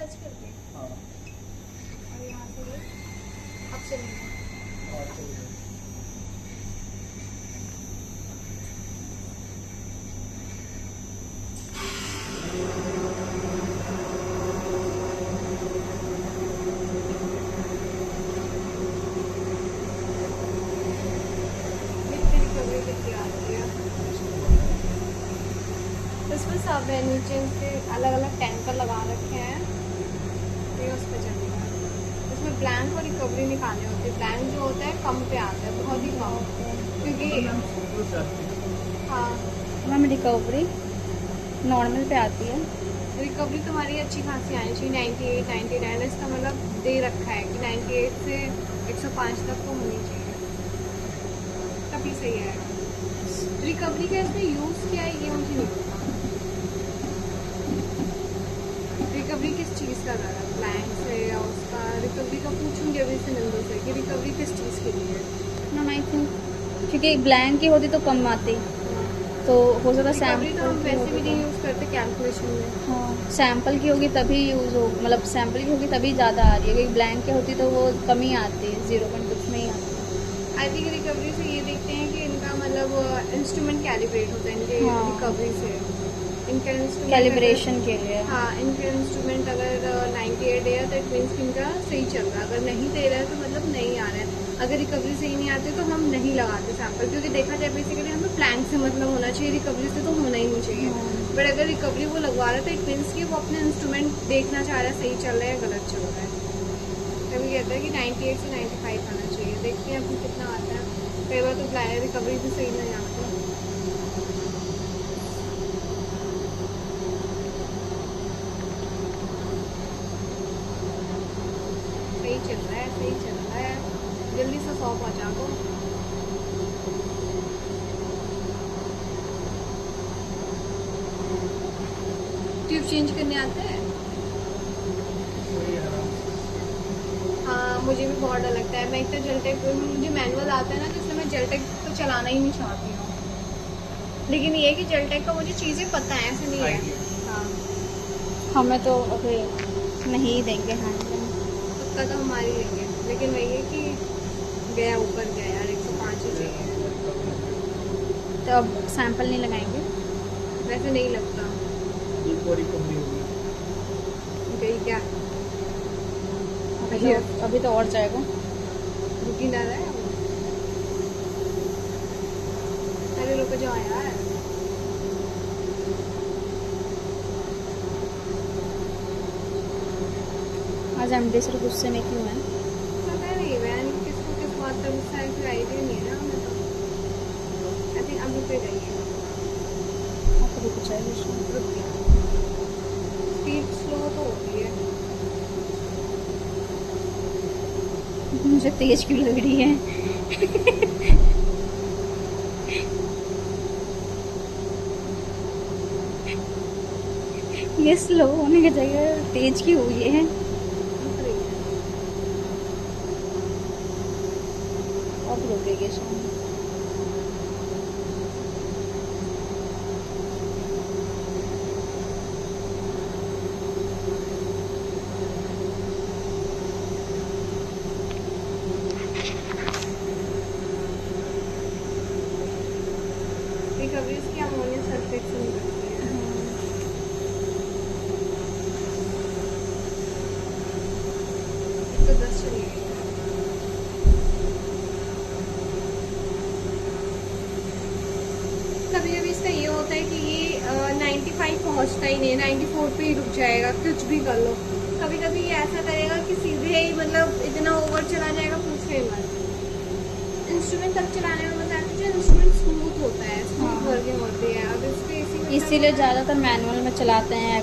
Touch करके हाँ और यहाँ से ये अब चलेगा। और चलिए। कितनी रिकवरी कितनी आती है। इसमें सब है, नीचे इसके अलग अलग टैंकर लगा रखे हैं, ये उस पर चलेगा। इसमें ब्लैंक और रिकवरी निकालने होते हैं। ब्लैंक जो होता है कम पे आता है, बहुत ही कम, क्योंकि हाँ मैम रिकवरी नॉर्मल पे आती है। रिकवरी तुम्हारी अच्छी खासी आनी चाहिए, 98 99। इसका मतलब दे रखा है कि 98 से 105 तक तो होनी चाहिए, तभी सही है। रिकवरी का इसमें यूज़ क्या है ये मुझे नहीं पता। रिकवरी किस चीज़ का ज़्यादा, ब्लैंक से या उसका? रिकवरी का पूछूंगी अभी से नंदू से कि रिकवरी किस चीज़ के लिए है। मैम आई थिंक क्योंकि ब्लैंक की होती तो कम आती, तो हो सकता रिकवरी तो हम सैम्पल की वैसे भी होगी नहीं तो। यूज़ करते कैलकुलेशन में। हाँ सैम्पल की होगी तभी यूज़ हो, मतलब सैम्पल की होगी तभी ज़्यादा आ रही है, क्योंकि ब्लैंक की होती तो वो कम ही आती है, 0 पॉइंट कुछ में ही आती है। आई थिंक रिकवरी से ये देखते हैं कि इनका मतलब इंस्ट्रूमेंट कैलिब्रेट होता है इनके हाँ। रिकवरी से। इनका इंस्ट्रूमेंट कैलिब्रेशन के लिए। हाँ, इनके इंस्ट्रूमेंट अगर 98 है तो इट मीन्स कि इनका सही चल रहा है। अगर नहीं दे रहा है तो मतलब नहीं आ रहा है। अगर रिकवरी सही नहीं आती तो हम नहीं लगाते सैंपल, क्योंकि देखा जाए बेसिकली हमें प्लैंक से मतलब होना चाहिए, रिकवरी से तो होना ही नहीं चाहिए। बट अगर रिकवरी वो लगवा रहा है तो इट मीन्स कि वो अपने इंस्ट्रूमेंट देखना चाह रहा है सही चल रहा है या गलत चल रहा है। तभी कहता है कि 98 से 95 आना चाहिए। देखते हैं अभी कितना आता है। कई बार तो रिकवरी भी सही नहीं आती। सही चल रहा है, सही चल रहा है। जल्दी से 100 पहुँचा दो। ट्यूब चेंज करने आते हैं? हाँ, मुझे भी बहुत डर लगता है। मैं इतना जेलटेक, मुझे मैनुअल आता है ना, तो इसलिए मैं जेलटेक तो चलाना ही नहीं चाहती हूँ। लेकिन ये है कि जेलटेक का मुझे चीज़ें पता है, ऐसा नहीं है। हाँ, हमें तो अभी नहीं देंगे हैंड में। पक्का तो हमारी लेंगे, लेकिन वही है कि गया ऊपर गया यार, 105 ही चाहिए। तो अब सैंपल नहीं लगाएंगे। वैसे नहीं लगता गई क्या। अभी तो और जाएगा। रुकी ना रहा है। अरे रुक जाओ यार। आज एमडी सर गुस्से में क्यों है? पता नहीं वैन किसको किस बात का गुस्सा है, फिर आइडिया नहीं है ना हमें तो। आई थिंक अभी पे गई है। आपको भी कुछ है रुक गया। स्पीड स्लो तो होती है। मुझे तेज क्यों लग रही है? ये स्लो होने की जगह तेज क्यों हुई है? रुक रही है। अब रुकेगी शायद। रिकवरी की अमोनियम सल्फेट से निकलती है। तो 10 चली गई है। कभी कभी इसका ये होता है कि ये 95 पहुंचता ही नहीं, 94 पे ही रुक जाएगा, कुछ भी कर लो। कभी कभी ये ऐसा करेगा कि सीधे ही मतलब इतना ओवर चला जाएगा, पूछो ही मत। इंस्ट्रूमेंट तब चलाने में मजा आता है जो इंस्ट्रूमेंट स्मूथ होता है, स्मूथ वर्किंग होती है। अब इसके इसीलिए ज़्यादातर मैनुअल में चलाते हैं।